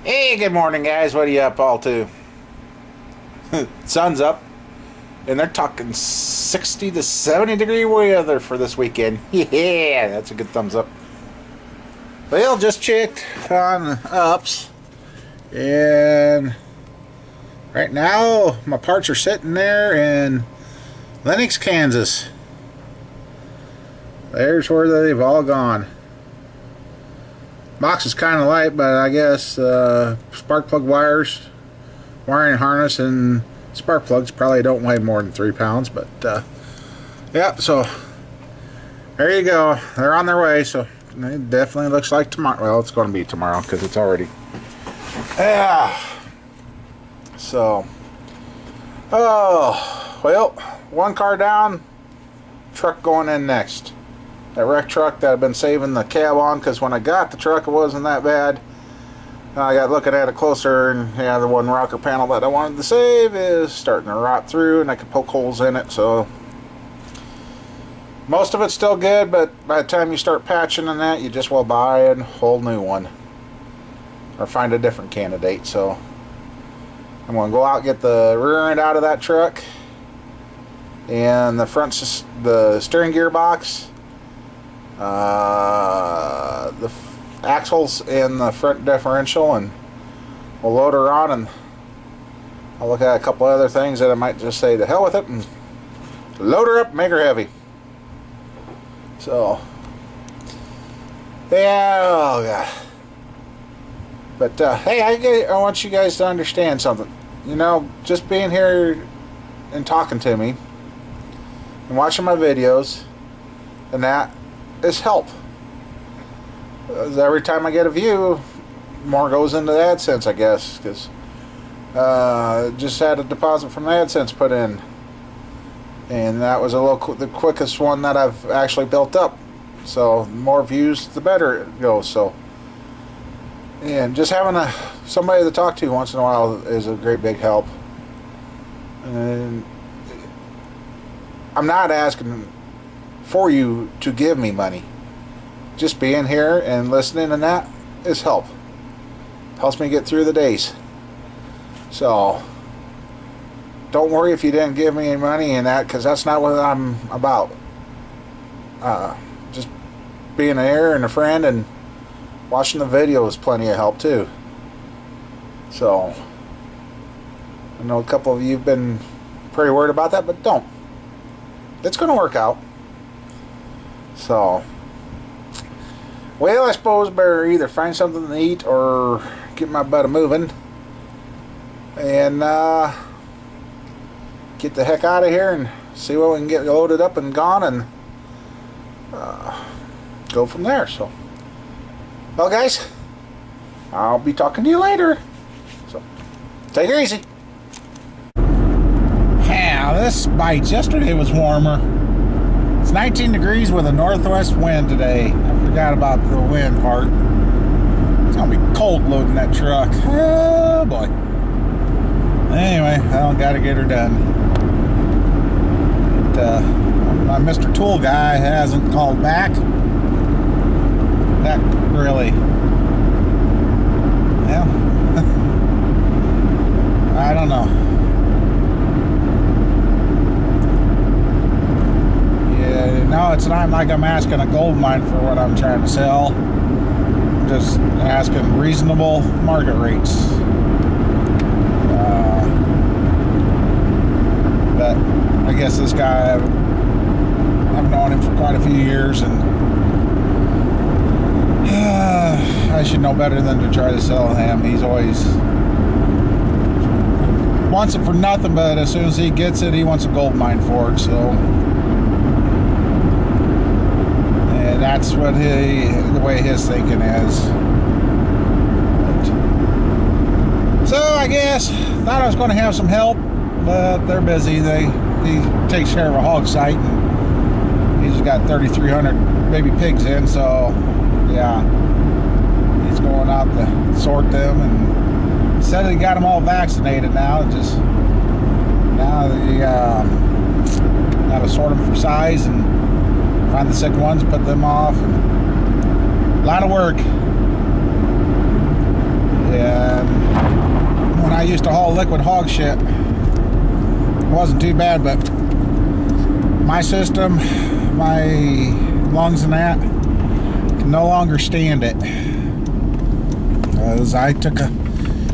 Hey, good morning, guys. What are you up all to? Sun's up, and they're talking 60 to 70 degree weather for this weekend. Yeah, that's a good thumbs up. Well, just checked on ups, and right now my parts are sitting there in Lenox, Kansas. There's where they've all gone. Box is kind of light, but I guess spark plug wires, wiring harness, and spark plugs probably don't weigh more than 3 pounds. But yeah, so there you go. They're on their way. So it definitely looks like tomorrow. Well, it's going to be tomorrow because it's already. Yeah. So, oh well, one car down, truck going in next. That wreck truck that I've been saving the cab on, because when I got the truck it wasn't that bad. I got looking at it closer, and yeah, the one rocker panel that I wanted to save is starting to rot through, and I could poke holes in it. So most of it's still good, but by the time you start patching and that, you just will buy a whole new one or find a different candidate. So I'm going to go out and get the rear end out of that truck, and the the steering gear box, the axles in the front differential, and we'll load her on, and I'll look at a couple other things that I might just say to hell with it and load her up, make her heavy. So yeah, oh god. But hey, I want you guys to understand something. You know, just being here and talking to me and watching my videos and that is help. Every time I get a view, more goes into the AdSense, I guess, because just had a deposit from AdSense put in, and that was the quickest one that I've actually built up. So the more views, the better it goes. So, and just having somebody to talk to once in a while is a great big help. And I'm not asking for you to give me money. Just being here and listening and that is help. Helps me get through the days. So don't worry if you didn't give me any money in that, because that's not what I'm about. Just being here and a friend and watching the video is plenty of help too. So I know a couple of you have been pretty worried about that, but don't. It's going to work out. So, well, I suppose better either find something to eat or get my butt moving and get the heck out of here and see what we can get loaded up and gone, and go from there. So, well, guys, I'll be talking to you later. So, take it easy. Yeah, this bites. Yesterday was warmer. It's 19 degrees with a northwest wind today. I forgot about the wind part. It's going to be cold loading that truck. Oh boy. Anyway, I got to get her done. But, my Mr. Tool guy hasn't called back. That really... Well, I don't know. No, it's not like I'm asking a gold mine for what I'm trying to sell. I'm just asking reasonable market rates. But I guess this guy, I've known him for quite a few years, and I should know better than to try to sell him. He's always wants it for nothing, but as soon as he gets it, he wants a gold mine for it. So that's what the way his thinking is. So I guess thought I was going to have some help, but they're busy. He takes care of a hog site, and he's got 3,300 baby pigs in. So yeah, he's going out to sort them, and said he got them all vaccinated now. Just now they got to sort them for size and find the sick ones, put them off, and a lot of work. And when I used to haul liquid hog shit, it wasn't too bad, but my system, my lungs and that, can no longer stand it. Because I took a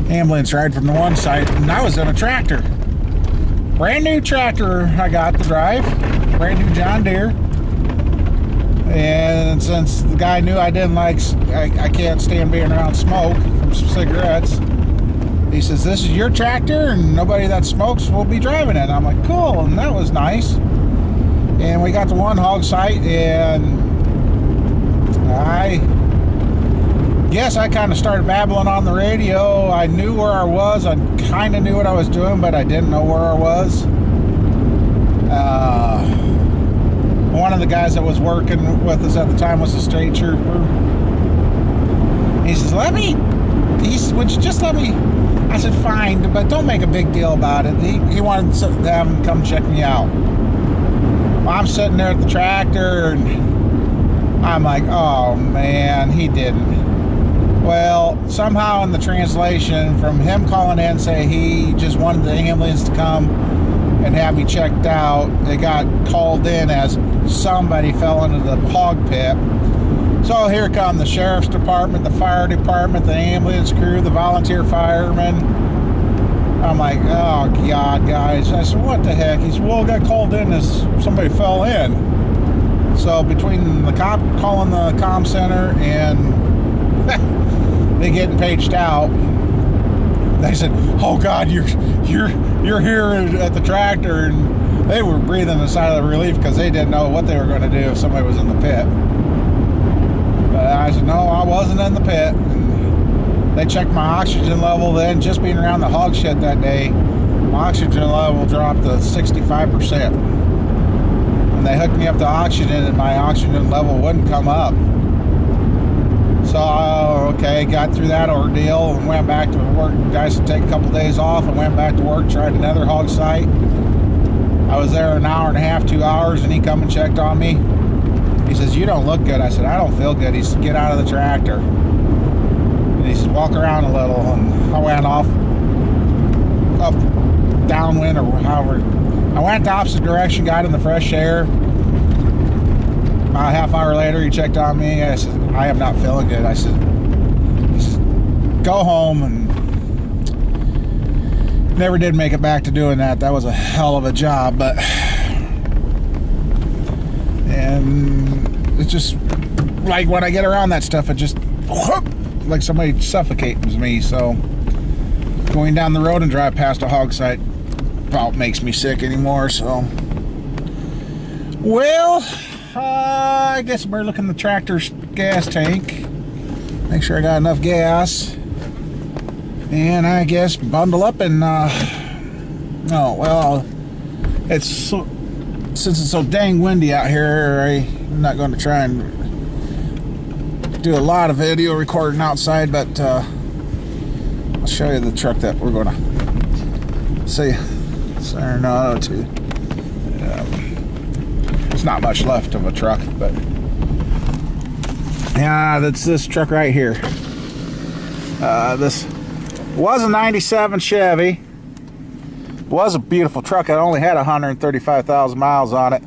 ambulance ride from the one site, and I was in a tractor. Brand new tractor I got to drive. Brand new John Deere. And since the guy knew I didn't like, I can't stand being around smoke from cigarettes, he says, this is your tractor and nobody that smokes will be driving it. I'm like, cool, and that was nice. And we got to one hog site, and I guess I kind of started babbling on the radio. I knew where I was. I kind of knew what I was doing, but I didn't know where I was. One of the guys that was working with us at the time was a state trooper. He says, would you just let me? I said, fine, but don't make a big deal about it. He wanted to have him come check me out. Well, I'm sitting there at the tractor, and I'm like, oh man, he didn't. Well, somehow in the translation from him calling in say he just wanted the ambulance to come and have me checked out, it got called in as somebody fell into the hog pit. So here come the sheriff's department, the fire department, the ambulance crew, the volunteer firemen. I'm like, oh God, guys. I said, what the heck? He said, well, it got called in as somebody fell in. So between the cop calling the comm center and they getting paged out, they said, oh God, you're here at the tractor, and they were breathing a sigh of relief because they didn't know what they were going to do if somebody was in the pit. But I said, no, I wasn't in the pit. And they checked my oxygen level then. Just being around the hog shit that day, my oxygen level dropped to 65%. And they hooked me up to oxygen, and my oxygen level wouldn't come up. So, okay, got through that ordeal and went back to work. Guys had to take a couple days off and went back to work, tried another hog site. I was there an hour and a half, 2 hours, and he come and checked on me. He says, you don't look good. I said, I don't feel good. He said, get out of the tractor. And he says, walk around a little. And I went off, up, downwind, or however. I went the opposite direction, got in the fresh air. About a half hour later, he checked on me. I said, I am not feeling good. He says, go home. And never did make it back to doing that. That was a hell of a job, but and it's just like when I get around that stuff, it just like somebody suffocates me. So going down the road and drive past a hog site about makes me sick anymore. So well, I guess I better look in the tractor's gas tank, make sure I got enough gas, and I guess bundle up and oh well, it's so, since it's so dang windy out here, I'm not going to try and do a lot of video recording outside, but I'll show you the truck that we're going to see. No, there's not much left of a truck, but yeah, that's this truck right here. This was a 97 Chevy. Was a beautiful truck. It only had 135,000 miles on it.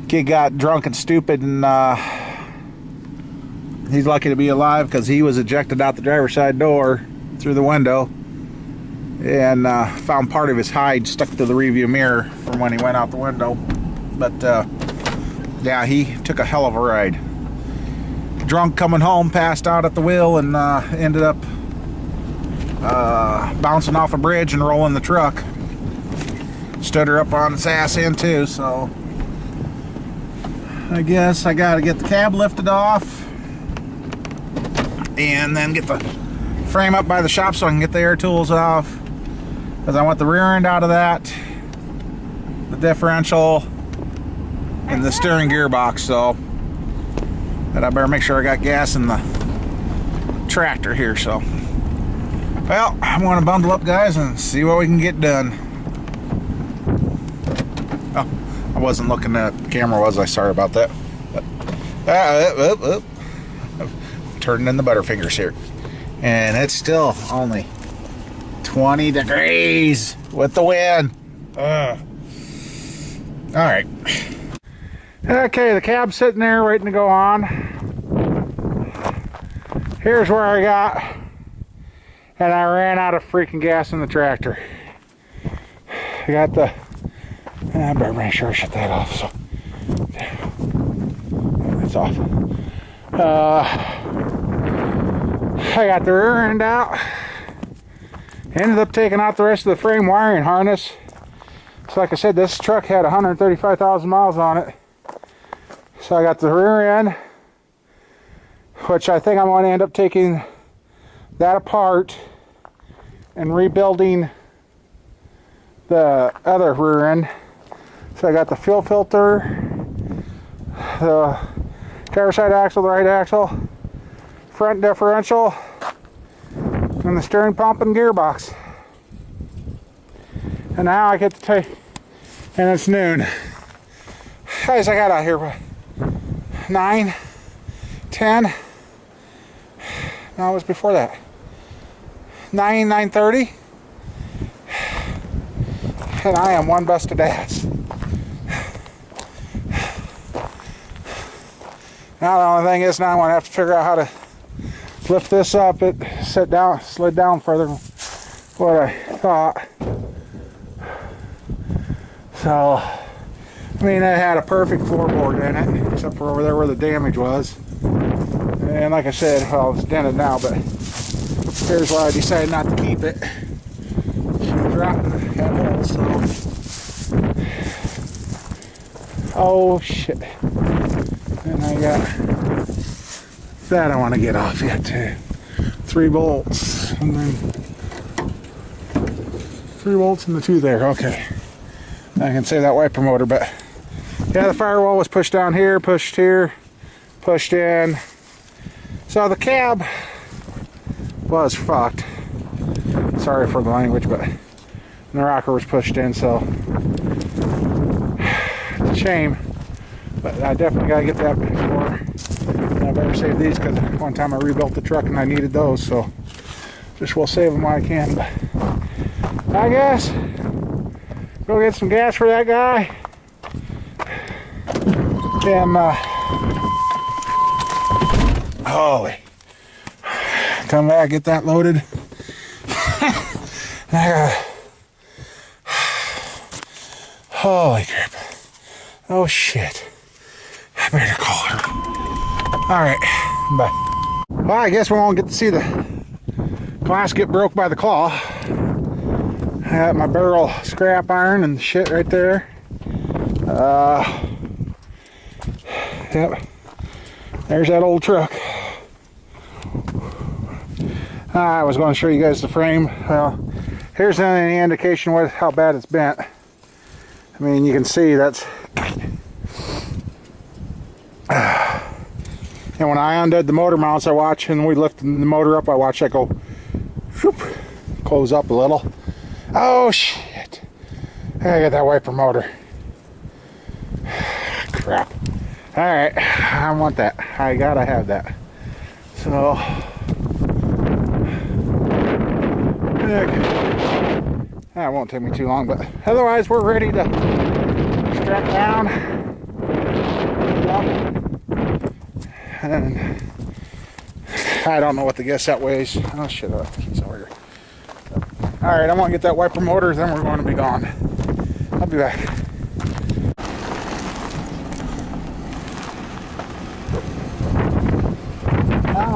Kid got drunk and stupid, and he's lucky to be alive because he was ejected out the driver's side door through the window and found part of his hide stuck to the rearview mirror from when he went out the window. But yeah, he took a hell of a ride. Drunk coming home, passed out at the wheel, and ended up bouncing off a bridge and rolling the truck. Stood her up on its ass end too, so I guess I gotta get the cab lifted off and then get the frame up by the shop so I can get the air tools off, because I want the rear end out of that, the differential, and the steering gearbox. So that I better make sure I got gas in the tractor here. So well, I'm going to bundle up, guys, and see what we can get done. Oh, I wasn't looking at the camera, was I? Sorry about that. But, turning in the butterfingers here. And it's still only 20 degrees with the wind. Ugh. All right. Okay, the cab's sitting there waiting to go on. Here's where I got, and I ran out of freaking gas in the tractor. I got the, I better make sure I shut that off. So that's off. I got the rear end out. Ended up taking out the rest of the frame wiring harness. So like I said, this truck had 135,000 miles on it. So I got the rear end, which I think I'm going to end up taking that apart and rebuilding the other rear end. So I got the fuel filter, the driver's side axle, the right axle, front differential, and the steering pump and gearbox. And now I get to take, and it's noon. Guys, I got out here 9, 10. No, it was before that. 9:30. And I am one busted ass. Now the only thing is, now I'm going to have to figure out how to lift this up. It slid down further than what I thought. So, I mean, it had a perfect floorboard in it, except for over there where the damage was. And like I said, well, it's dented now, but here's why I decided not to keep it. Had holes, so. Oh shit. And I got that I want to get off yet too. 3 bolts, and then 3 bolts and the 2 there. Okay. I can save that wiper motor, but yeah, the firewall was pushed down here, pushed in. So the cab was fucked. Sorry for the language, but the rocker was pushed in, so it's a shame. But I definitely gotta get that before. And I better save these because one time I rebuilt the truck and I needed those, so just will save them while I can. But I guess go get some gas for that guy. And holy, come back, get that loaded. And I got, holy crap. Oh shit. I better call her. Alright, bye. Well, I guess we won't get to see the glass get broke by the claw. I got my barrel scrap iron and shit right there. Yep. There's that old truck. I was going to show you guys the frame. Well, here's any indication of how bad it's bent. I mean, you can see that's. And when I undid the motor mounts, I watch, and we lifted the motor up, I watch that go, whoop, close up a little. Oh shit! I got that wiper motor. Crap. All right, I want that. I gotta have that. So, okay. That won't take me too long, but otherwise we're ready to strap down. And I don't know what the guess that weighs. Oh shit, I left the keys over here. Alright, I'm gonna get that wiper motor, then we're going to be gone. I'll be back.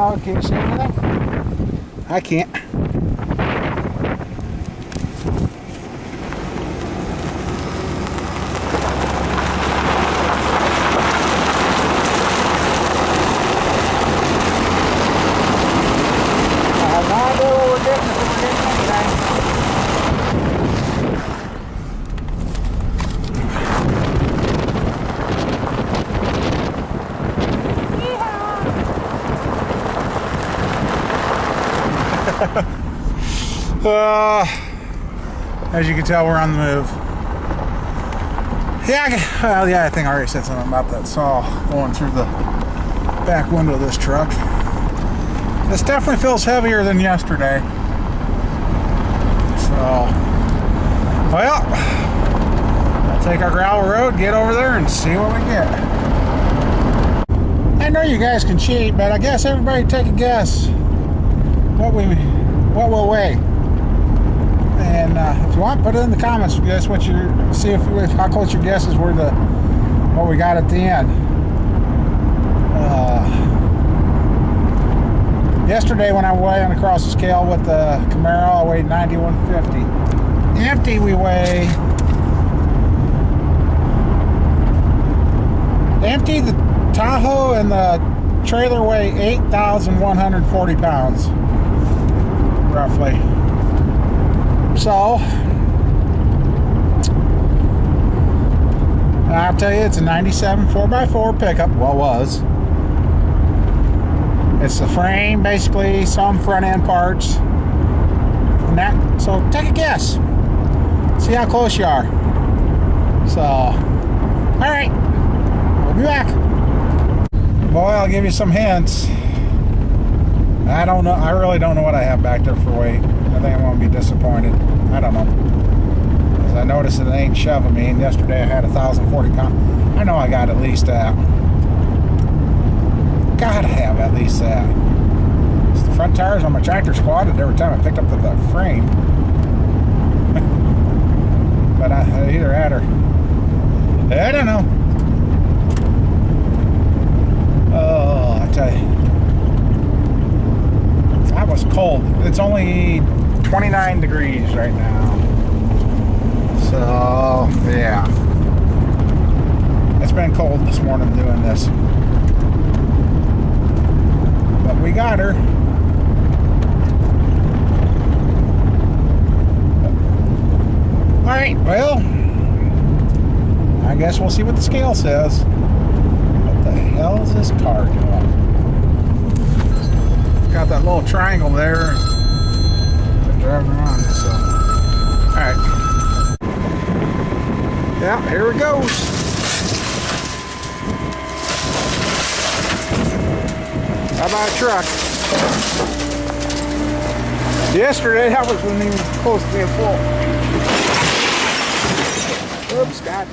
Oh, can you see anything? I can't. As you can tell, we're on the move. Yeah, well, yeah, I think I already said something about that saw going through the back window of this truck. This definitely feels heavier than yesterday. So, well, I'll take our gravel road, get over there, and see what we get. I know you guys can cheat, but I guess everybody take a guess what we'll weigh. And if you want, put it in the comments. Guess what how close your guesses were to what we got at the end. Yesterday when I weighed across the scale with the Camaro, I weighed 9150. Empty, we weigh. Empty, the Tahoe and the trailer weigh 8,140 pounds, roughly. So, I'll tell you, it's a 97 4x4 pickup. Well, was. It's the frame, basically, some front end parts. And that, so take a guess. See how close you are. So, alright. We'll be back. Boy, I'll give you some hints. I don't know. I really don't know what I have back there for weight. I think I'm going to be disappointed. I don't know. Because I noticed that it ain't shoving me. And yesterday I had 1,040 pounds. I know I got at least that. Gotta have at least that. It's the front tires on my tractor squatted every time I picked up the frame. But I either had her. I don't know. Oh, I tell you. That was cold. It's only 29 degrees right now. So, yeah. It's been cold this morning doing this. But we got her. Alright, well, I guess we'll see what the scale says. What the hell is this car doing? Got that little triangle there. Been driving around, so. Alright. Yeah, here it goes. How about a truck? Yesterday, that was when he was close to being full. Oops, God.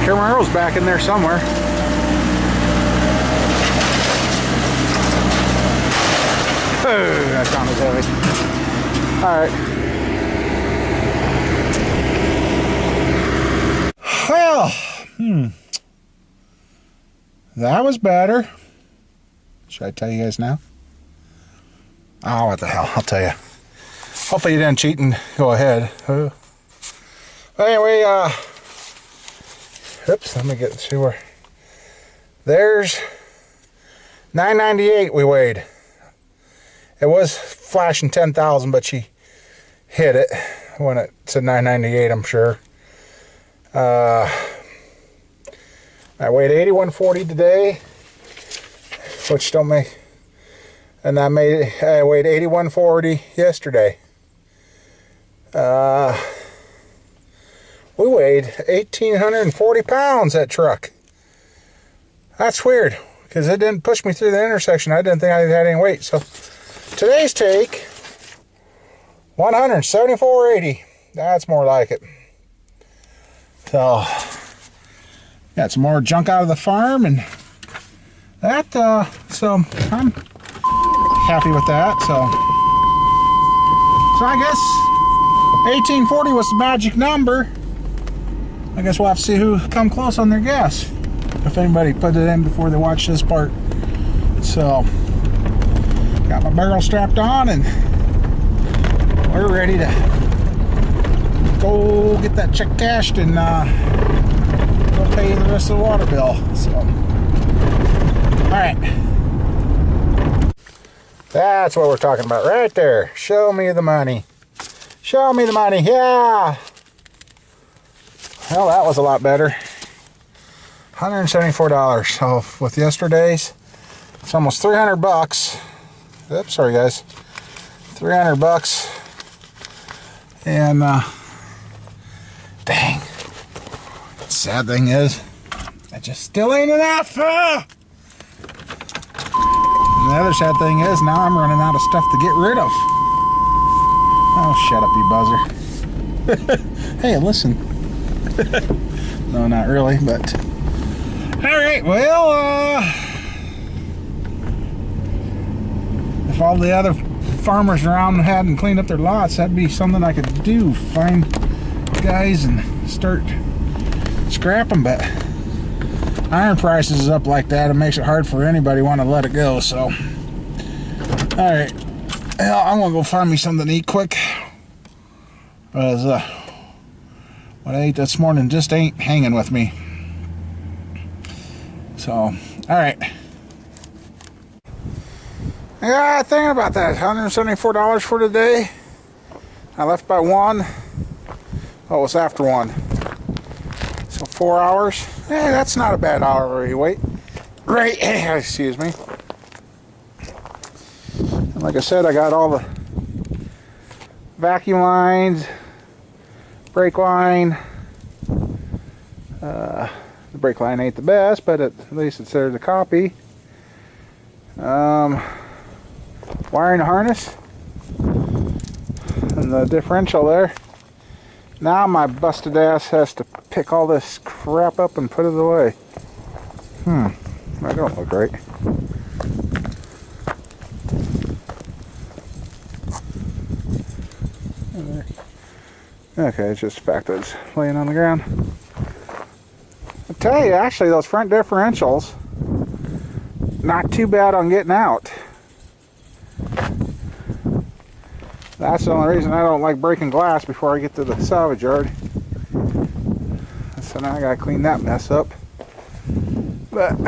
Camaro's back in there somewhere. Oh, that sounded heavy. Alright. Well, that was better. Should I tell you guys now? Oh, what the hell, I'll tell you. Hopefully you didn't cheat and go ahead. Anyway, oops, let me get to where. There's 998 we weighed. It was flashing 10,000, but she hit it when it said 998, I'm sure. I weighed 8140 today, which don't make, and I weighed 8140 yesterday. We weighed 1,840 pounds, that truck. That's weird, because it didn't push me through the intersection. I didn't think I had any weight. So today's take, 174.80. That's more like it. So, got some more junk out of the farm, and that, so I'm happy with that. So I guess 1840 was the magic number. I guess we'll have to see who come close on their guess, if anybody put it in before they watch this part. So, got my barrel strapped on, and we're ready to go get that check cashed and go pay the rest of the water bill. So, all right. That's what we're talking about right there. Show me the money. Show me the money. Yeah. Well, that was a lot better. $174. So with yesterday's, it's almost 300 bucks. Oops, sorry guys. 300 bucks. And dang. The sad thing is, it just still ain't enough. And the other sad thing is, now I'm running out of stuff to get rid of. Oh, shut up, you buzzer. Hey, listen. No, not really, but... Alright, well, if all the other farmers around hadn't cleaned up their lots, that'd be something I could do. Find guys and start scrapping, but iron prices is up like that. It makes it hard for anybody want to let it go, so. Alright. Well, I'm going to go find me something to eat quick. Because what I ate this morning just ain't hanging with me. So, alright. Yeah, thinking about that. $174 for today. I left by 1. Oh, it was after 1. So 4 hours. Hey, that's not a bad hourly wait. Right, excuse me. And like I said, I got all the vacuum lines, brake line. The brake line ain't the best, but at least it's there's a copy. Wiring the harness and the differential there. Now my busted ass has to pick all this crap up and put it away. That don't look right. Okay, it's just the fact that it's laying on the ground. I tell you, actually, those front differentials, not too bad on getting out. That's the only reason I don't like breaking glass before I get to the salvage yard. So now I gotta clean that mess up. But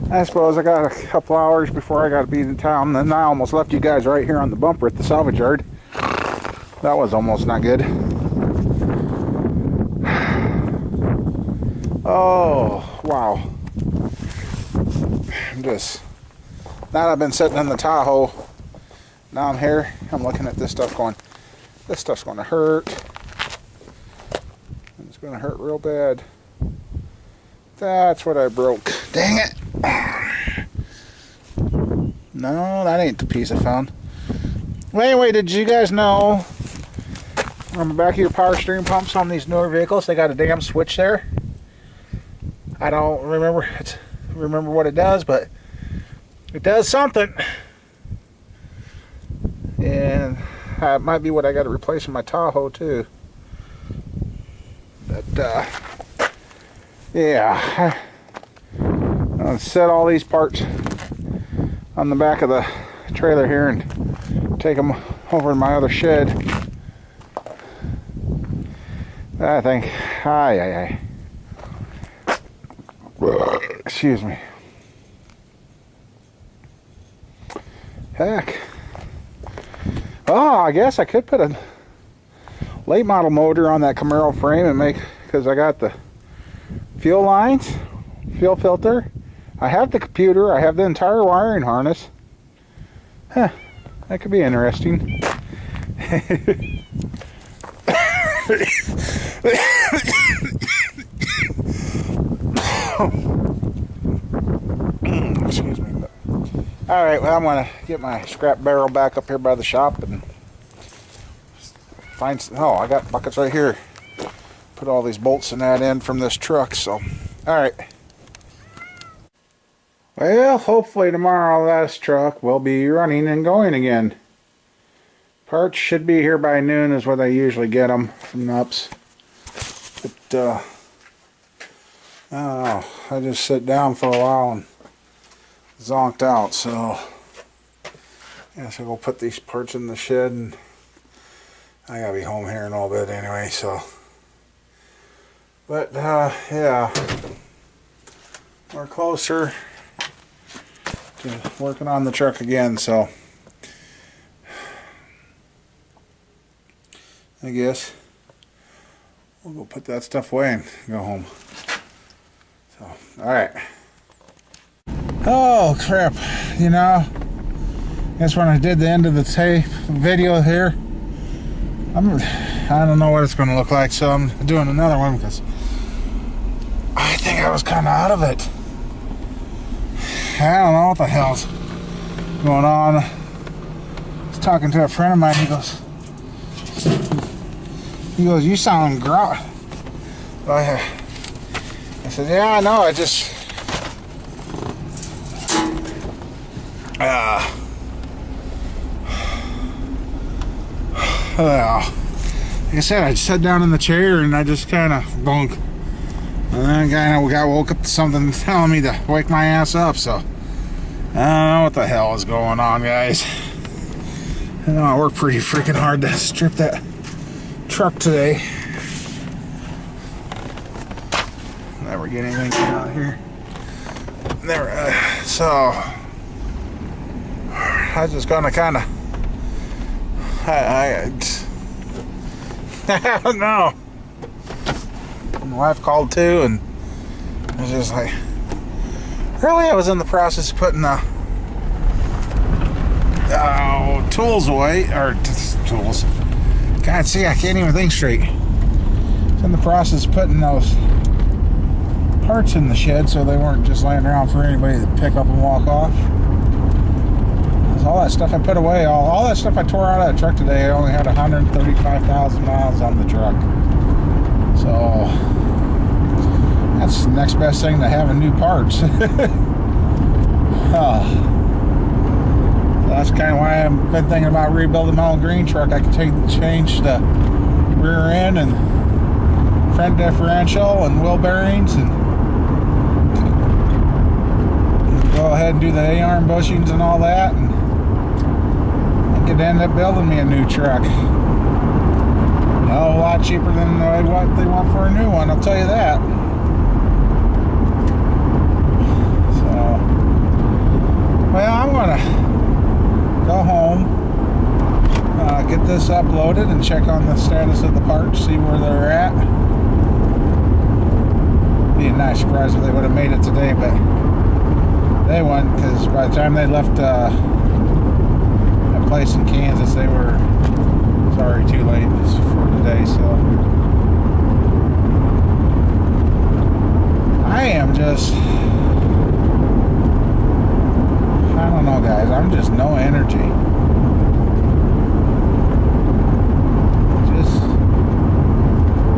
I suppose I got a couple hours before I gotta be in town. Then I almost left you guys right here on the bumper at the salvage yard. That was almost not good. Oh, wow. Just, now that I've been sitting in the Tahoe, now I'm here, I'm looking at this stuff going, this stuff's going to hurt. It's going to hurt real bad. That's what I broke. Dang it. No, that ain't the piece I found. Well, anyway, did you guys know on the back of your power steering pumps on these newer vehicles, they got a damn switch there? I don't remember what it does, but it does something. And it might be what I got to replace in my Tahoe too. But yeah, I'll set all these parts on the back of the trailer here and take them over to my other shed. I think, excuse me. Heck. Oh, I guess I could put a late model motor on that Camaro frame and make, because I got the fuel lines, fuel filter, I have the computer, I have the entire wiring harness. Huh, that could be interesting. Excuse me. Alright, well, I'm going to get my scrap barrel back up here by the shop and find some, oh, I got buckets right here. Put all these bolts in that end from this truck, so, alright. Well, hopefully tomorrow this truck will be running and going again. Parts should be here by noon is what I usually get them from Nups. But, oh, I just sit down for a while and zonked out, so I guess I'll go put these parts in the shed and I gotta be home here in a little bit anyway, so. But, yeah. We're closer to working on the truck again, so. I guess we'll go put that stuff away and go home. So, alright. Oh, crap. You know, I guess when I did the end of the tape video here, I don't know what it's going to look like, so I'm doing another one because I think I was kind of out of it. I don't know what the hell's going on. I was talking to a friend of mine. He goes, you sound gruff. I said, yeah, I know. I just like I said, I sat down in the chair and I just kind of bunk. And then I got woke up to something telling me to wake my ass up, so I don't know what the hell is going on, guys. I know I worked pretty freaking hard to strip that truck today. Never get anything out here. There, so I was just gonna kind of, I don't know. My wife called too, and I was just like, really? I was in the process of putting the tools away, or tools. God, see, I can't even think straight. I was in the process of putting those parts in the shed so they weren't just laying around for anybody to pick up and walk off. All that stuff I put away, all that stuff I tore out of that truck today, I only had 135,000 miles on the truck. So that's the next best thing to having new parts. That's kind of why I've been thinking about rebuilding my old green truck. I could change the rear end and front differential and wheel bearings and go ahead and do the A-arm bushings and all that, and I could end up building me a new truck. A whole lot cheaper than what they want for a new one, I'll tell you that. So, well, I'm gonna go home, get this uploaded and check on the status of the parts, see where they're at. Be a nice surprise if they would have made it today, but they wouldn't, because by the time they left a place in Kansas, they were already too late for today. So I am just, I don't know, guys, I'm just no energy. Just,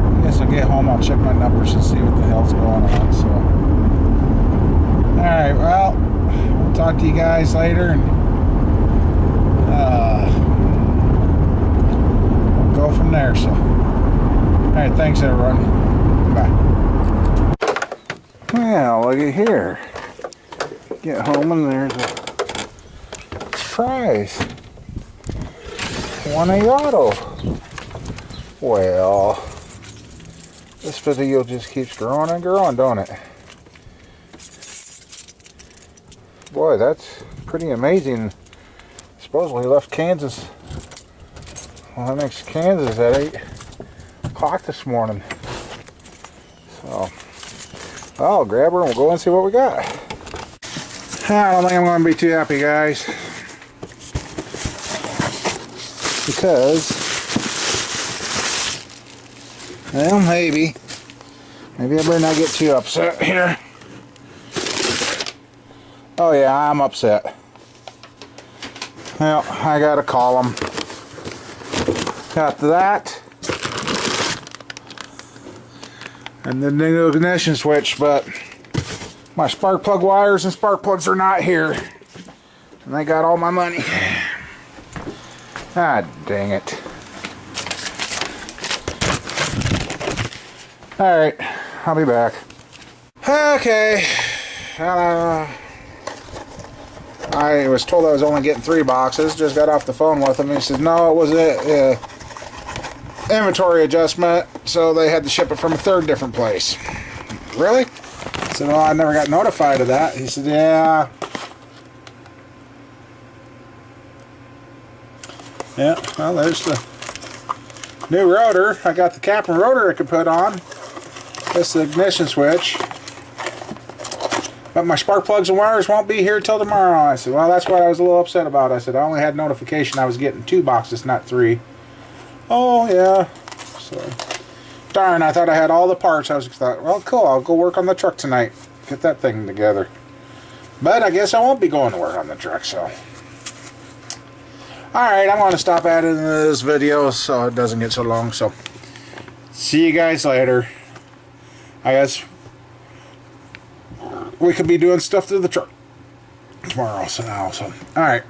I guess I'll get home, I'll check my numbers and see what the hell's going on. So alright, well, we'll talk to you guys later, and we'll go from there. So, alright, thanks everyone. Bye. Well, look at here. Get home and there's a surprise. One of auto. Well, this video just keeps growing and growing, don't it? Boy, that's pretty amazing. Supposedly left Kansas. Well, that makes Kansas at 8 o'clock this morning. So, I'll grab her and we'll go and see what we got. I don't think I'm going to be too happy, guys. Because, well, maybe I better not get too upset here. Oh yeah, I'm upset. Well, I gotta call them. Got that. And the new ignition switch, but my spark plug wires and spark plugs are not here. And they got all my money. Ah, dang it. Alright, I'll be back. Okay. I was told I was only getting 3 boxes. Just got off the phone with him. He says, no, it was inventory adjustment, so they had to ship it from a third different place. Really? I said, well, I never got notified of that. He said, yeah. Yeah, well, there's the new rotor. I got the cap and rotor I could put on. That's the ignition switch. But my spark plugs and wires won't be here till tomorrow. I said, well, that's what I was a little upset about. I said, I only had notification I was getting 2 boxes, not 3. Oh, yeah. So, darn, I thought I had all the parts. I was thought, well, cool, I'll go work on the truck tonight. Get that thing together. But I guess I won't be going to work on the truck, so. Alright, I'm going to stop adding this video so it doesn't get so long. So, see you guys later. I guess we could be doing stuff to the truck tomorrow. So, alright.